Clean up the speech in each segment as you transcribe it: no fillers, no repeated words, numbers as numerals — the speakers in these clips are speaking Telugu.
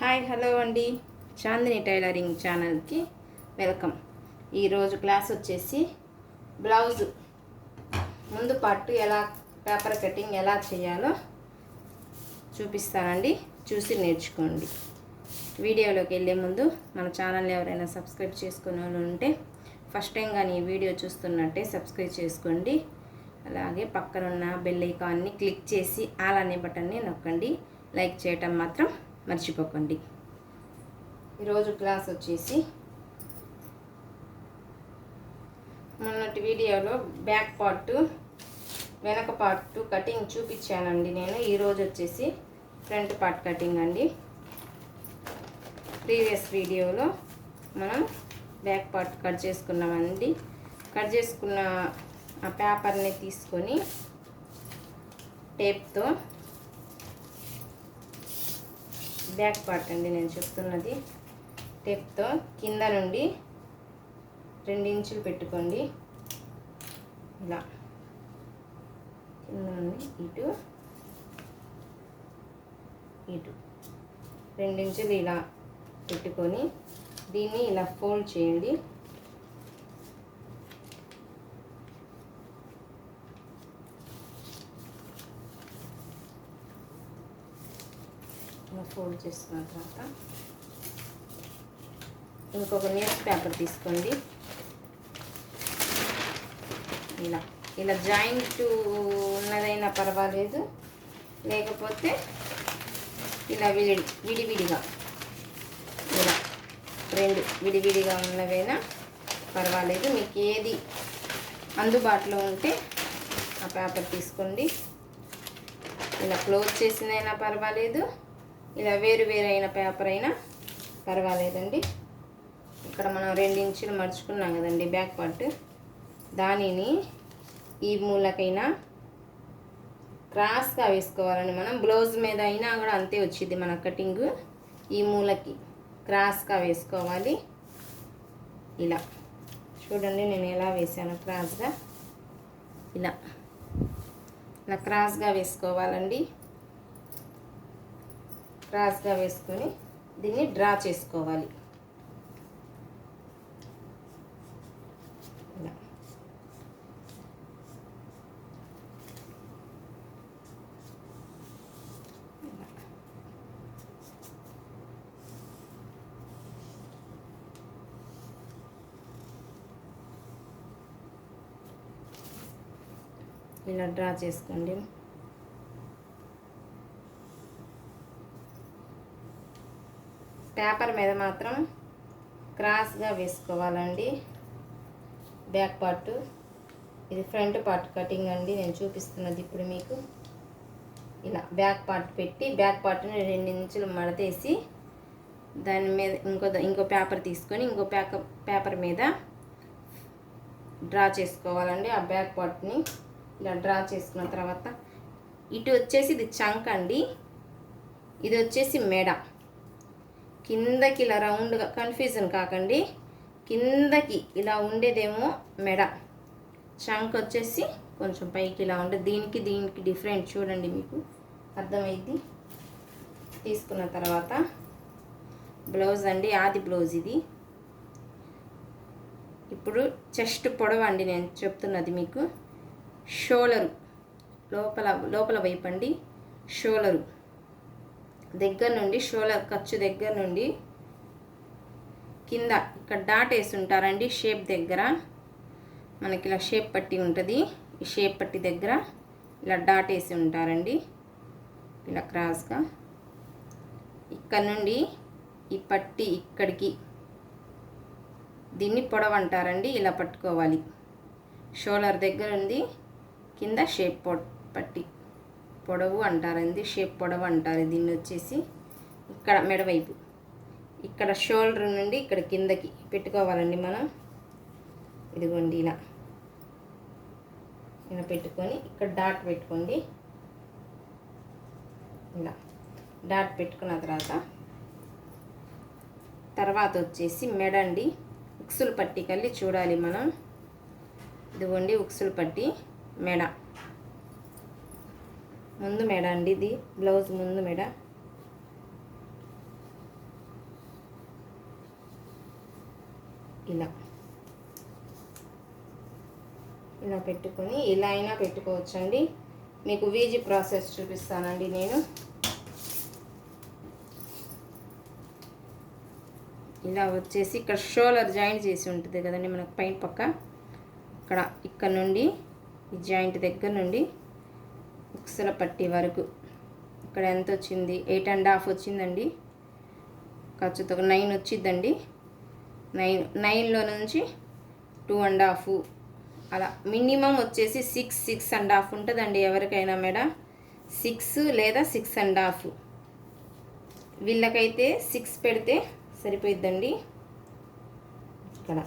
హాయ్ హలో అండి, చాందిని టైలరింగ్ ఛానల్కి వెల్కమ్. ఈరోజు క్లాస్ వచ్చేసి బ్లౌజ్ ముందు పట్టు ఎలా పేపర్ కటింగ్ ఎలా చేయాలో చూపిస్తానండి. చూసి నేర్చుకోండి. వీడియోలోకి వెళ్ళే ముందు మన ఛానల్ని ఎవరైనా సబ్స్క్రైబ్ చేసుకునే వాళ్ళు ఉంటే ఫస్ట్ టైం కానీ ఈ వీడియో చూస్తున్నట్టే సబ్స్క్రైబ్ చేసుకోండి. అలాగే పక్కనున్న బెల్ ఐకాన్ని క్లిక్ చేసి ఆల్ అనే బటన్ని నొక్కండి. లైక్ చేయటం మాత్రం మర్చిపోకండి. ఈరోజు క్లాస్ వచ్చేసి మొన్నటి వీడియోలో బ్యాక్ పార్ట్ వెనక పార్ట్ కటింగ్ చూపించానండి నేను. ఈరోజు వచ్చేసి ఫ్రంట్ పార్ట్ కటింగ్ అండి. ప్రీవియస్ వీడియోలో మనం బ్యాక్ పార్ట్ కట్ చేసుకున్నామండి. కట్ చేసుకున్న ఆ పేపర్ని తీసుకొని టేప్తో బ్యాక్ పార్ట్ అండి నేను చెప్తున్నది, టేప్తో కింద నుండి 2 ఇంచులు పెట్టుకోండి. ఇలా కింద నుండి ఇటు 2 ఇంచులు ఇలా పెట్టుకొని దీన్ని ఇలా ఫోల్డ్ చేయండి. ఫోల్డ్ చేసుకున్న తర్వాత ఇంకొక న్యూస్ పేపర్ తీసుకోండి. ఇలా ఇలా జాయింట్ ఉన్నదైనా పర్వాలేదు, లేకపోతే ఇలా విడివిడిగా ఇలా 2 విడివిడిగా ఉన్నవైనా పర్వాలేదు. మీకు ఏది అందుబాటులో ఉంటే ఆ పేపర్ తీసుకోండి. ఇలా క్లోజ్ చేసిందైనా పర్వాలేదు, ఇలా వేరైన పేపర్ అయినా పర్వాలేదండి. ఇక్కడ మనం 2 ఇంచులు మర్చుకున్నాం కదండి బ్యాక్ పార్ట్, దానిని ఈ మూలకైనా క్రాస్గా వేసుకోవాలని. మనం బ్లౌజ్ మీద అయినా కూడా అంతే వచ్చింది మన కటింగ్. ఈ మూలకి క్రాస్గా వేసుకోవాలి. ఇలా చూడండి నేను ఎలా వేసాను క్రాస్గా. ఇలా క్రాస్గా వేసుకోవాలండి. క్రాస్గా వేసుకొని దీన్ని డ్రా చేసుకోవాలి. ఇలా డ్రా చేసుకోండి. పేపర్ మీద మాత్రం క్రాస్గా వేసుకోవాలండి బ్యాక్ పార్ట్. ఇది ఫ్రంట్ పార్ట్ కటింగ్ అండి నేను చూపిస్తున్నది ఇప్పుడు మీకు. ఇలా బ్యాక్ పార్ట్ పెట్టి బ్యాక్ పార్ట్ని 2 ఇంచులు మడతేసి దాని మీద ఇంకో పేపర్ తీసుకొని ఇంకో పేపర్ మీద డ్రా చేసుకోవాలండి. ఆ బ్యాక్ పార్ట్ని ఇలా డ్రా చేసుకున్న తర్వాత ఇటు వచ్చేసి ఇది చంక్ అండి, ఇది వచ్చేసి మెడ. కిందకి ఇలా రౌండ్గా కన్ఫ్యూజన్ కాకండి, కిందకి ఇలా ఉండేదేమో మెడ, చంక్ వచ్చేసి కొంచెం పైకి ఇలా ఉంటుంది. దీనికి డిఫరెంట్ చూడండి, మీకు అర్థమైంది. తీసుకున్న తర్వాత బ్లౌజ్ అండి, ఆది బ్లౌజ్ ఇది. ఇప్పుడు చెస్ట్ పొడవు అండి నేను చెప్తున్నది మీకు. షోలరు లోపల వైపు అండి, షోలరు దగ్గర నుండి, షోలర్ ఖర్చు దగ్గర నుండి కింద ఇక్కడ డాట్ వేసి ఉంటారండి. షేప్ దగ్గర మనకి ఇలా షేప్ పట్టి ఉంటుంది. ఈ షేప్ పట్టి దగ్గర ఇలా డాట్ వేసి ఉంటారండి. ఇలా క్రాస్గా ఇక్కడ నుండి ఈ పట్టి ఇక్కడికి, దీన్ని పొడవు అంటారండి. ఇలా పట్టుకోవాలి. షోలర్ దగ్గర ఉంది, కింద షేప్ పట్టి పొడవు అంటారండి, షేప్ పొడవు అంటారు. దీన్ని వచ్చేసి ఇక్కడ మెడవైపు, ఇక్కడ షోల్డర్ నుండి ఇక్కడ కిందకి పెట్టుకోవాలండి మనం. ఇదిగోండి ఇలా పెట్టుకొని ఇక్కడ డాట్ పెట్టుకోండి. ఇలా డాట్ పెట్టుకున్న తర్వాత వచ్చేసి మెడ అండి. ఉక్సులు పట్టి కల్లి చూడాలి మనం. ఇదిగోండి ఉక్సులు పట్టి మెడ, ముందు మెడ అండి, ఇది బ్లౌజ్ ముందు మెడ. ఇలా ఇలా పెట్టుకొని ఇలా అయినా పెట్టుకోవచ్చండి. మీకు వీజీ ప్రాసెస్ చూపిస్తానండి నేను. ఇలా వచ్చేసి ఇక్కడ షోల్డర్ జాయింట్ చేసి ఉంటుంది కదండి మనకు పైన పక్క, ఇక్కడ నుండి ఈ జాయింట్ దగ్గర నుండి ఉక్సుల పట్టి వరకు ఇక్కడ ఎంత వచ్చింది, 8.5 వచ్చిందండి. ఖర్చుతో 9 వచ్చిందండి. 9లో నుంచి 2.5 అలా మినిమం వచ్చేసి 6.5 ఉంటుందండి ఎవరికైనా మేడం. 6 లేదా 6.5. వీళ్ళకైతే 6 పెడితే సరిపోయిద్దండి. ఇక్కడ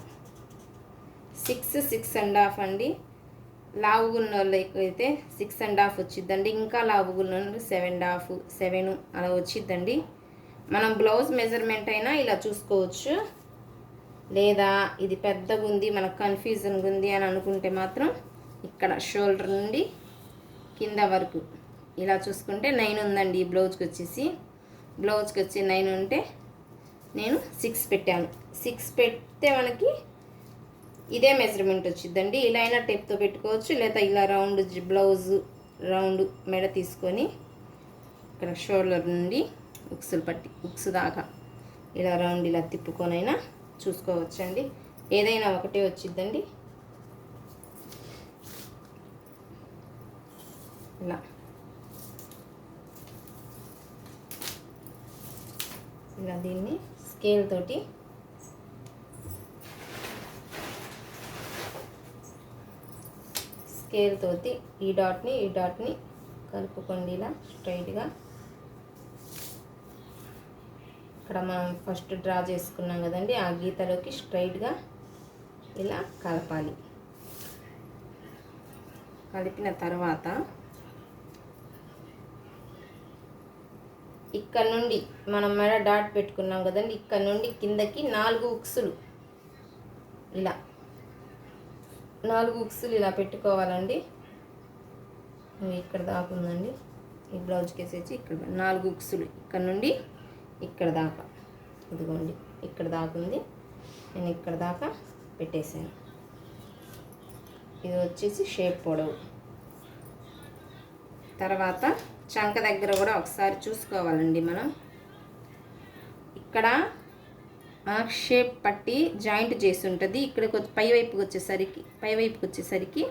6.5 అండి. లావుగున్న వాళ్ళకైతే 6.5 వచ్చిద్దండి. ఇంకా లావుగున్న 7.5 7 అలా వచ్చిద్దండి. మనం బ్లౌజ్ మెజర్మెంట్ అయినా ఇలా చూసుకోవచ్చు. లేదా ఇది పెద్దగా ఉంది మనకు కన్ఫ్యూజన్గా ఉంది అని అనుకుంటే మాత్రం ఇక్కడ షోల్డర్ నుండి కింద వరకు ఇలా చూసుకుంటే 9 ఉందండి. ఈ బ్లౌజ్కి వచ్చి 9 ఉంటే నేను 6 పెట్టాను. 6 పెడితే మనకి ఇదే మెజర్మెంట్ వచ్చిందండి. ఇలా అయినా టేప్తో పెట్టుకోవచ్చు, లేదా ఇలా రౌండ్ బ్లౌజ్ రౌండ్ మెడ తీసుకొని ఇక్కడ షోల్డర్ నుండి ఉక్సు దాకా ఇలా రౌండ్ ఇలా తిప్పుకొనైనా చూసుకోవచ్చండి. ఏదైనా ఒకటే వచ్చిద్దండి. ఇలా దీన్ని స్కేల్ తోటి ఈ డాట్ని కలుపుకోండి ఇలా స్ట్రైట్గా. ఇక్కడ మనం ఫస్ట్ డ్రా చేసుకున్నాం కదండి, ఆ గీతలోకి స్ట్రైట్గా ఇలా కలపాలి. కలిపిన తర్వాత ఇక్కడ నుండి మనం మెడ డాట్ పెట్టుకున్నాం కదండి, ఇక్కడ నుండి కిందకి 4 ఉక్సులు ఇలా 4 ఉక్సులు ఇలా పెట్టుకోవాలండి. ఇక్కడ దాకా ఉందండి ఈ బ్లౌజ్కి వేసేసి ఇక్కడ 4 ఉక్సులు ఇక్కడ నుండి ఇక్కడ దాకా, ఇదిగోండి ఇక్కడ దాకా ఉంది. నేను ఇక్కడ దాకా పెట్టేశాను. ఇది వచ్చేసి షేప్ పొడవు. తర్వాత చంక దగ్గర కూడా ఒకసారి చూసుకోవాలండి మనం. ఇక్కడ షేప్ పట్టి జాయింట్ చేసి ఉంటుంది. ఇక్కడ పైవైపుకి వచ్చేసరికి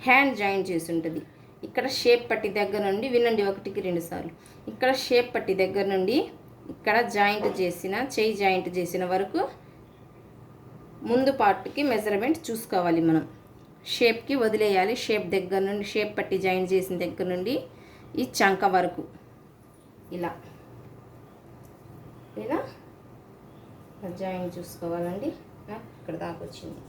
హ్యాండ్ జాయింట్ చేసి ఉంటుంది. ఇక్కడ షేప్ పట్టి దగ్గర నుండి వినండి 1కి 2 సార్లు. ఇక్కడ షేప్ పట్టి దగ్గర నుండి ఇక్కడ చెయ్యి జాయింట్ చేసిన వరకు ముందు పార్ట్కి మెజర్మెంట్ చూసుకోవాలి మనం. షేప్కి వదిలేయాలి. షేప్ దగ్గర నుండి షేప్ పట్టి జాయింట్ చేసిన దగ్గర నుండి ఈ చంక వరకు ఇలా జాయింట్ చూసుకోవాలండి. నాకు ఇక్కడ దాకా వచ్చింది.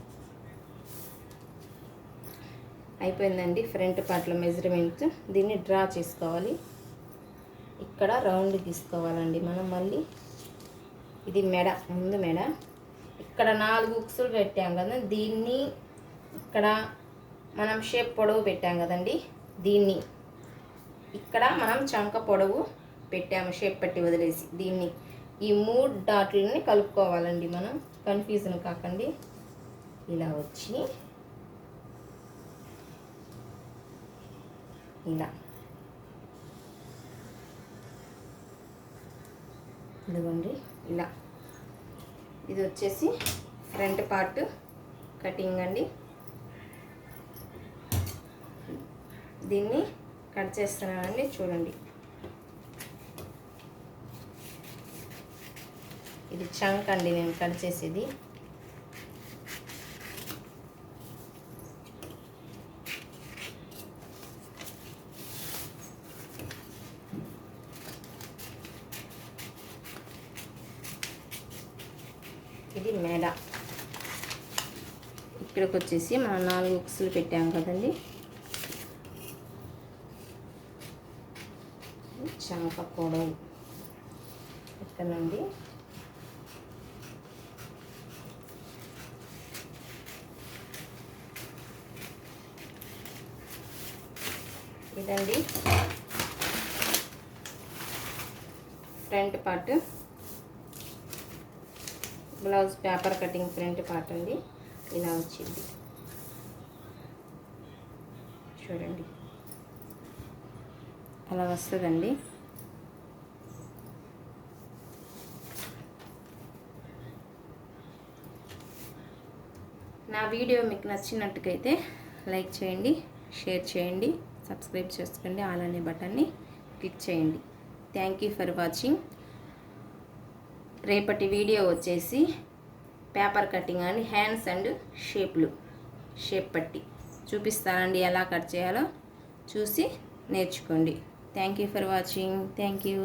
అయిపోయిందండి ఫ్రంట్ పార్ట్లో మెజర్మెంట్. దీన్ని డ్రా చేసుకోవాలి. ఇక్కడ రౌండ్ గీసుకోవాలండి మనం. మళ్ళీ ఇది మెడ, ముందు మెడ. ఇక్కడ 4 ఉక్సులు పెట్టాం కదా, దీన్ని ఇక్కడ మనం షేప్ పొడవు పెట్టాం కదండి, దీన్ని ఇక్కడ మనం చంక పొడవు పెట్టాము షేప్ పట్టి వదిలేసి. దీన్ని ఈ 3 డాట్లని కలుపుకోవాలండి మనం, కన్ఫ్యూజన్ కాకండి. ఇలా వచ్చి ఇలా ఇదిగోండి ఇలా. ఇది వచ్చేసి ఫ్రంట్ పార్ట్ కటింగ్ అండి. దీన్ని కట్ చేస్తున్నానండి, చూడండి. ఇది చంక్ అండి నేను కట్ చేసేది. ఇది మెడ. ఇక్కడికి వచ్చేసి మనం 4 ఉక్సులు పెట్టాం కదండి, చంక పొడవు ఇక్కడ నుండి ఇదండి front part. Blouse paper cutting front part అండి. ఇలా వచ్చింది చూడండి, అలా వస్తుందండి. నా వీడియో మీకు నచ్చినట్టుకైతే లైక్ చేయండి, షేర్ చేయండి, సబ్స్క్రైబ్ చేసుకోండి, ఆల్ అనే బటన్ని క్లిక్ చేయండి. Thank you for watching. రేపటి వీడియో వచ్చేసి paper cutting and hands and shape పట్టి చూపిస్తానండి. ఎలా కట్ చేయాలో చూసి నేర్చుకోండి. Thank you for watching. Thank you.